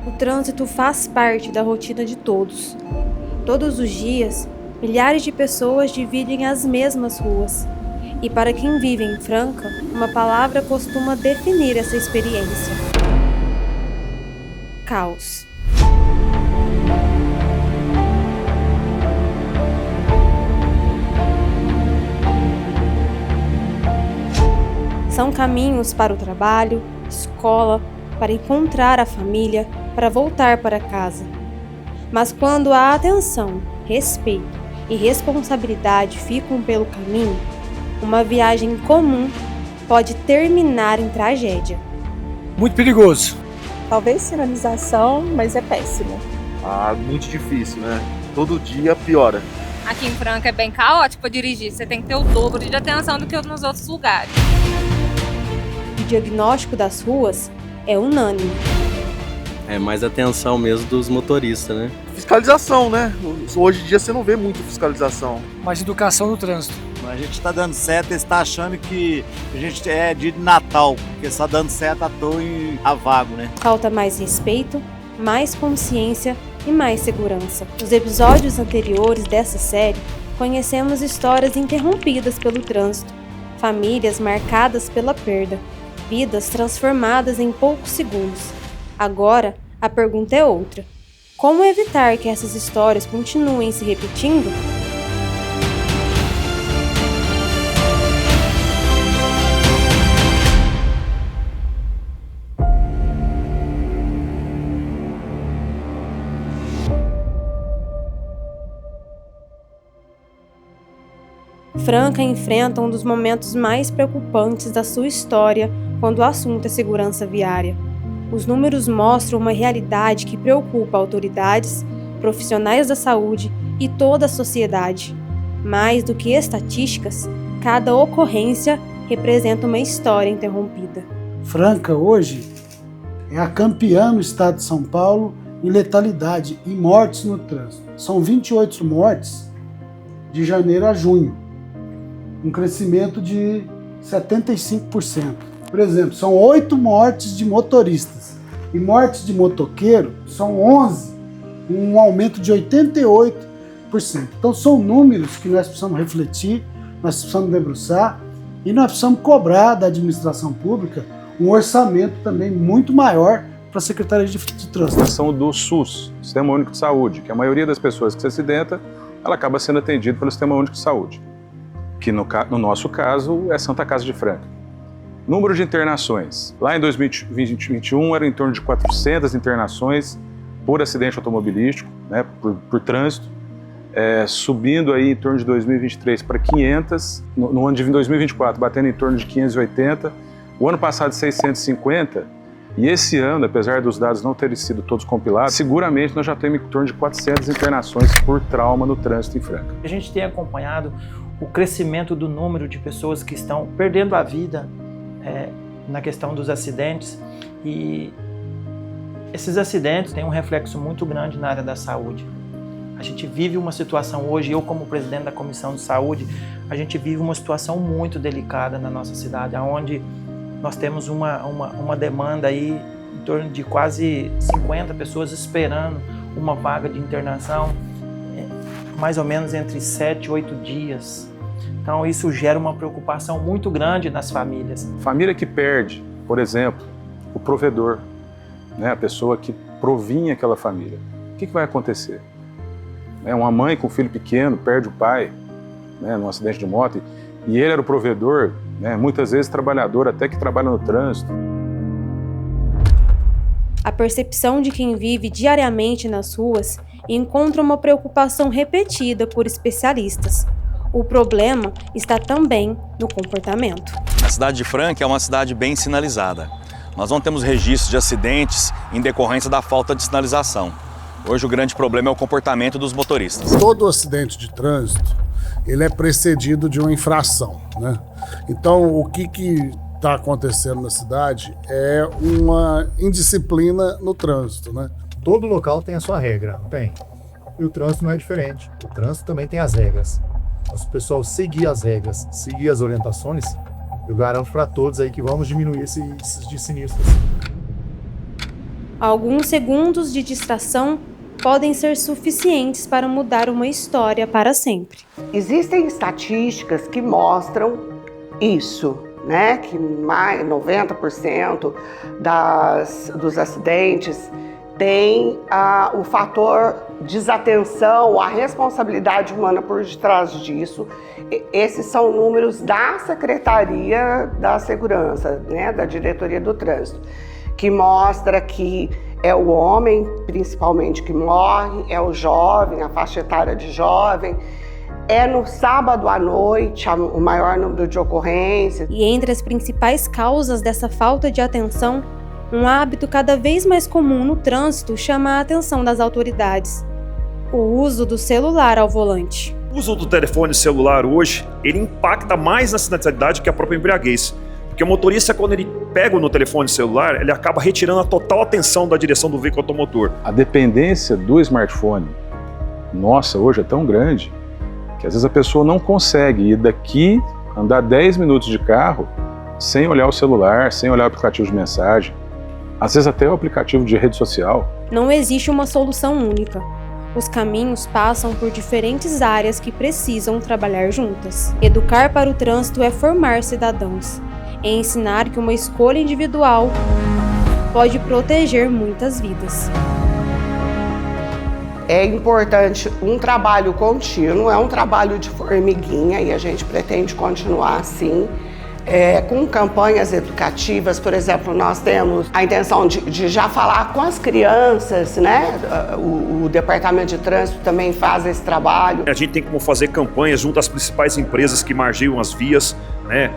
O trânsito faz parte da rotina de todos. Todos os dias, milhares de pessoas dividem as mesmas ruas. E para quem vive em Franca, uma palavra costuma definir essa experiência: caos. São caminhos para o trabalho, escola, para encontrar a família, para voltar para casa. Mas quando a atenção, respeito e responsabilidade ficam pelo caminho, uma viagem comum pode terminar em tragédia. Muito perigoso. Talvez sinalização, mas é péssimo. Muito difícil, né? Todo dia piora. Aqui em Franca é bem caótico para dirigir. Você tem que ter o dobro de atenção do que nos outros lugares. O diagnóstico das ruas é unânime. É mais atenção mesmo dos motoristas, né? Fiscalização, né? Hoje em dia você não vê muito fiscalização. Mais educação no trânsito. A gente está dando certo, eles estão achando que a gente é dia de Natal, porque está dando certo à toa e a vago, né? Falta mais respeito, mais consciência e mais segurança. Nos episódios anteriores dessa série, conhecemos histórias interrompidas pelo trânsito, famílias marcadas pela perda, vidas transformadas em poucos segundos. Agora, a pergunta é outra: como evitar que essas histórias continuem se repetindo? Franca enfrenta um dos momentos mais preocupantes da sua história quando o assunto é segurança viária. Os números mostram uma realidade que preocupa autoridades, profissionais da saúde e toda a sociedade. Mais do que estatísticas, cada ocorrência representa uma história interrompida. Franca hoje é a campeã no estado de São Paulo em letalidade e mortes no trânsito. São 28 mortes de janeiro a junho, um crescimento de 75%. Por exemplo, são 8 mortes de motoristas e mortes de motoqueiro são 11, um aumento de 88%. Então são números que nós precisamos refletir, nós precisamos debruçar e nós precisamos cobrar da administração pública um orçamento também muito maior para a Secretaria de Trânsito. A ação do SUS, Sistema Único de Saúde, que a maioria das pessoas que se acidenta, ela acaba sendo atendida pelo Sistema Único de Saúde, que no nosso caso é Santa Casa de Franca. Número de internações. Lá em 2021 era em torno de 400 internações por acidente automobilístico, né, por trânsito, subindo aí em torno de 2023 para 500, no ano de 2024 batendo em torno de 580, o ano passado 650, e esse ano, apesar dos dados não terem sido todos compilados, seguramente nós já temos em torno de 400 internações por trauma no trânsito em Franca. A gente tem acompanhado o crescimento do número de pessoas que estão perdendo a vida na questão dos acidentes, e esses acidentes têm um reflexo muito grande na área da saúde. A gente vive uma situação hoje, eu como presidente da Comissão de Saúde, a gente vive uma situação muito delicada na nossa cidade, onde nós temos uma demanda aí em torno de quase 50 pessoas esperando uma vaga de internação, mais ou menos entre 7 e 8 dias. Então isso gera uma preocupação muito grande nas famílias. Família que perde, por exemplo, o provedor, né, a pessoa que provinha aquela família. O que vai acontecer? Uma mãe com um filho pequeno perde o pai, né, num acidente de moto, e ele era o provedor, né, muitas vezes trabalhador, até que trabalha no trânsito. A percepção de quem vive diariamente nas ruas encontra uma preocupação repetida por especialistas. O problema está também no comportamento. A cidade de Franca é uma cidade bem sinalizada. Nós não temos registros de acidentes em decorrência da falta de sinalização. Hoje o grande problema é o comportamento dos motoristas. Todo acidente de trânsito, ele é precedido de uma infração, né? Então, o que está acontecendo na cidade é uma indisciplina no trânsito, né? Todo local tem a sua regra, tem. E o trânsito não é diferente. O trânsito também tem as regras. Se o pessoal seguir as regras, seguir as orientações, eu garanto para todos aí que vamos diminuir esses de sinistros. Alguns segundos de distração podem ser suficientes para mudar uma história para sempre. Existem estatísticas que mostram isso, né? Que mais 90% dos acidentes tem o fator desatenção, a responsabilidade humana por detrás disso. Esses são números da Secretaria da Segurança, né? Da Diretoria do Trânsito, que mostra que é o homem, principalmente, que morre, é o jovem, a faixa etária de jovem, é no sábado à noite o maior número de ocorrências. E entre as principais causas dessa falta de atenção, um hábito cada vez mais comum no trânsito chama a atenção das autoridades: o uso do celular ao volante. O uso do telefone celular hoje, ele impacta mais na acidentalidade que a própria embriaguez. Porque o motorista, quando ele pega no telefone celular, ele acaba retirando a total atenção da direção do veículo automotor. A dependência do smartphone, nossa, hoje é tão grande, que às vezes a pessoa não consegue ir daqui, andar 10 minutos de carro, sem olhar o celular, sem olhar o aplicativo de mensagem, às vezes até o aplicativo de rede social. Não existe uma solução única. Os caminhos passam por diferentes áreas que precisam trabalhar juntas. Educar para o trânsito é formar cidadãos. É ensinar que uma escolha individual pode proteger muitas vidas. É importante um trabalho contínuo, é um trabalho de formiguinha e a gente pretende continuar assim, com campanhas educativas. Por exemplo, nós temos a intenção de já falar com as crianças, né? O Departamento de Trânsito também faz esse trabalho. A gente tem como fazer campanhas junto às principais empresas que margeiam as vias, né?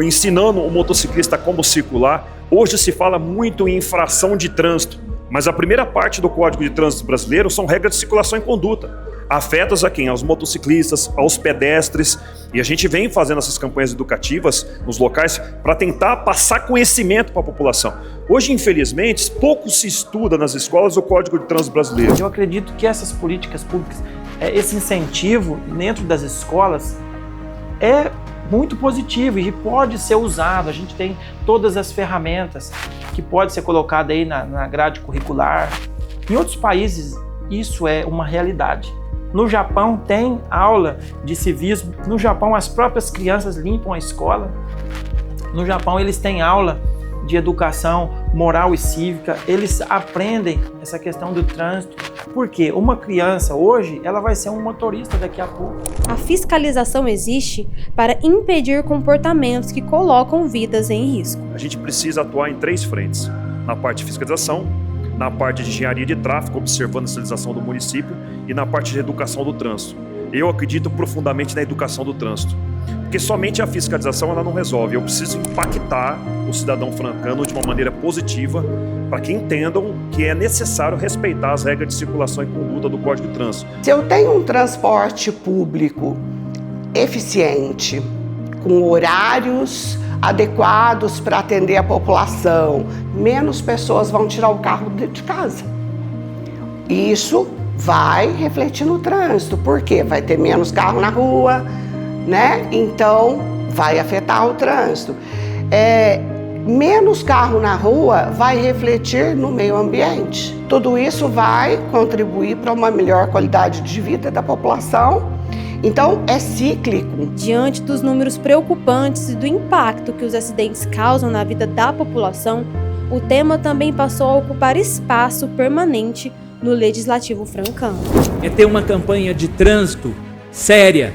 Ensinando o motociclista como circular. Hoje se fala muito em infração de trânsito, mas a primeira parte do Código de Trânsito brasileiro são regras de circulação e conduta. Afetas a quem? Aos motociclistas, aos pedestres. E a gente vem fazendo essas campanhas educativas nos locais para tentar passar conhecimento para a população. Hoje, infelizmente, pouco se estuda nas escolas o Código de Trânsito brasileiro. Eu acredito que essas políticas públicas, esse incentivo dentro das escolas é muito positivo e pode ser usado. A gente tem todas as ferramentas que pode ser colocada aí na grade curricular. Em outros países, isso é uma realidade. No Japão tem aula de civismo. No Japão as próprias crianças limpam a escola. No Japão eles têm aula de educação moral e cívica. Eles aprendem essa questão do trânsito. Porque uma criança hoje, ela vai ser um motorista daqui a pouco. A fiscalização existe para impedir comportamentos que colocam vidas em risco. A gente precisa atuar em 3 frentes. Na parte de fiscalização, na parte de engenharia de tráfego, observando a sinalização do município, e na parte de educação do trânsito. Eu acredito profundamente na educação do trânsito, porque somente a fiscalização ela não resolve. Eu preciso impactar o cidadão francano de uma maneira positiva para que entendam que é necessário respeitar as regras de circulação e conduta do Código de Trânsito. Se eu tenho um transporte público eficiente, com horários adequados para atender a população, menos pessoas vão tirar o carro de casa. Isso vai refletir no trânsito, porque vai ter menos carro na rua, né? Então vai afetar o trânsito. Menos carro na rua vai refletir no meio ambiente. Tudo isso vai contribuir para uma melhor qualidade de vida da população. Então, é cíclico. Diante dos números preocupantes e do impacto que os acidentes causam na vida da população, o tema também passou a ocupar espaço permanente no Legislativo francano. É ter uma campanha de trânsito séria,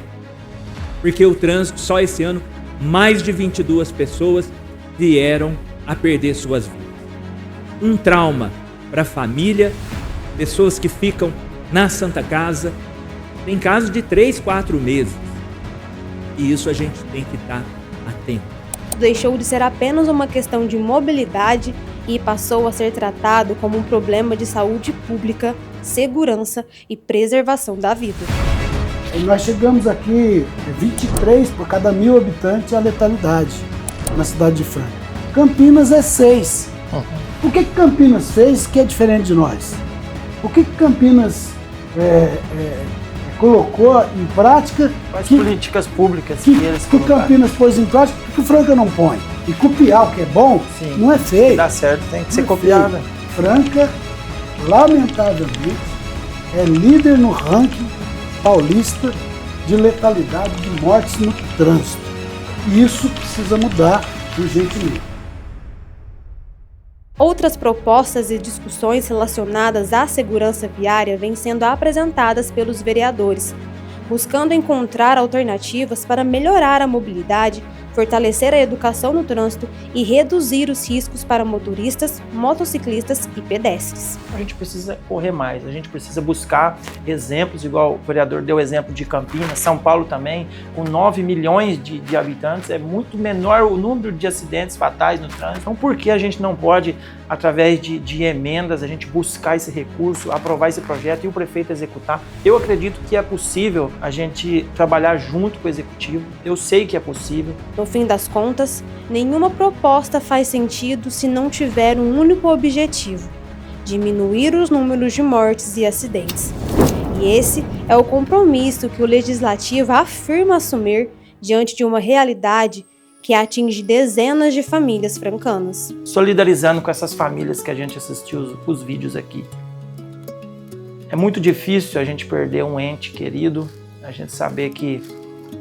porque o trânsito, só esse ano, mais de 22 pessoas vieram a perder suas vidas. Um trauma para a família, pessoas que ficam na Santa Casa, tem casos de 3, 4 meses. E isso a gente tem que estar atento. Deixou de ser apenas uma questão de mobilidade e passou a ser tratado como um problema de saúde pública, segurança e preservação da vida. Nós chegamos aqui 23 por cada 1.000 habitantes a letalidade na cidade de Franca. Campinas é 6. O que Campinas fez que é diferente de nós? O que Campinas colocou em prática? As políticas públicas que eles que Campinas pôs em prática, que o Franca não põe. E copiar o que é bom, sim, não é feio. Dá certo, tem que ser copiado. Franca, lamentavelmente, é líder no ranking paulista de letalidade de mortes no trânsito. E isso precisa mudar urgentemente. Outras propostas e discussões relacionadas à segurança viária vêm sendo apresentadas pelos vereadores, buscando encontrar alternativas para melhorar a mobilidade, fortalecer a educação no trânsito e reduzir os riscos para motoristas, motociclistas e pedestres. A gente precisa correr mais, a gente precisa buscar exemplos, igual o vereador deu exemplo de Campinas, São Paulo também, com 9 milhões de habitantes, é muito menor o número de acidentes fatais no trânsito. Então por que a gente não pode, através de emendas, a gente buscar esse recurso, aprovar esse projeto e o prefeito executar? Eu acredito que é possível a gente trabalhar junto com o executivo, eu sei que é possível. No fim das contas, nenhuma proposta faz sentido se não tiver um único objetivo: diminuir os números de mortes e acidentes. E esse é o compromisso que o Legislativo afirma assumir diante de uma realidade que atinge dezenas de famílias francanas. Solidarizando com essas famílias que a gente assistiu os vídeos aqui. É muito difícil a gente perder um ente querido, a gente saber que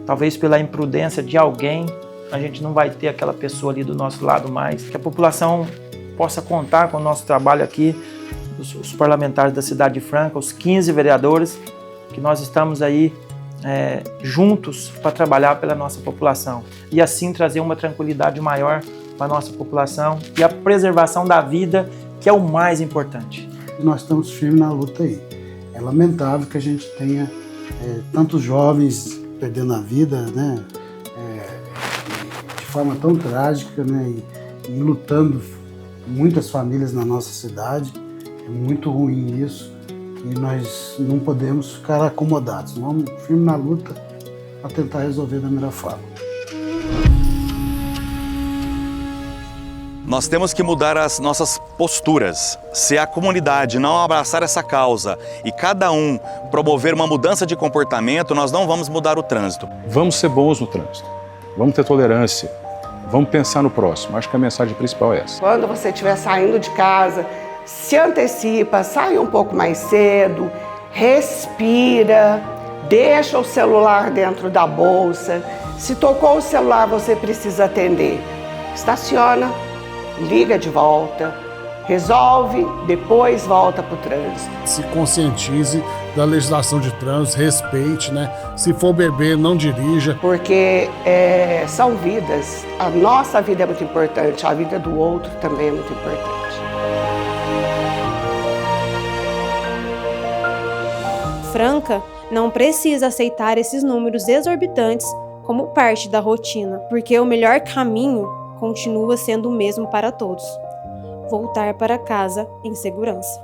talvez pela imprudência de alguém a gente não vai ter aquela pessoa ali do nosso lado mais. Que a população possa contar com o nosso trabalho aqui, os parlamentares da cidade de Franca, os 15 vereadores, que nós estamos aí juntos para trabalhar pela nossa população e assim trazer uma tranquilidade maior para a nossa população e a preservação da vida, que é o mais importante. Nós estamos firmes na luta aí. É lamentável que a gente tenha tantos jovens perdendo a vida, né? De forma tão trágica, né? E lutando muitas famílias na nossa cidade. É muito ruim isso e nós não podemos ficar acomodados. Vamos firme na luta para tentar resolver da melhor forma. Nós temos que mudar as nossas posturas. Se a comunidade não abraçar essa causa e cada um promover uma mudança de comportamento, nós não vamos mudar o trânsito. Vamos ser bons no trânsito, vamos ter tolerância, vamos pensar no próximo. Acho que a mensagem principal é essa. Quando você estiver saindo de casa, se antecipa, sai um pouco mais cedo, respira, deixa o celular dentro da bolsa. Se tocou o celular, você precisa atender. Estaciona, liga de volta, resolve, depois volta para o trânsito. Se conscientize da legislação de trânsito, respeite, né? Se for beber, não dirija. Porque são vidas, a nossa vida é muito importante, a vida do outro também é muito importante. Franca não precisa aceitar esses números exorbitantes como parte da rotina, porque o melhor caminho continua sendo o mesmo para todos: voltar para casa em segurança.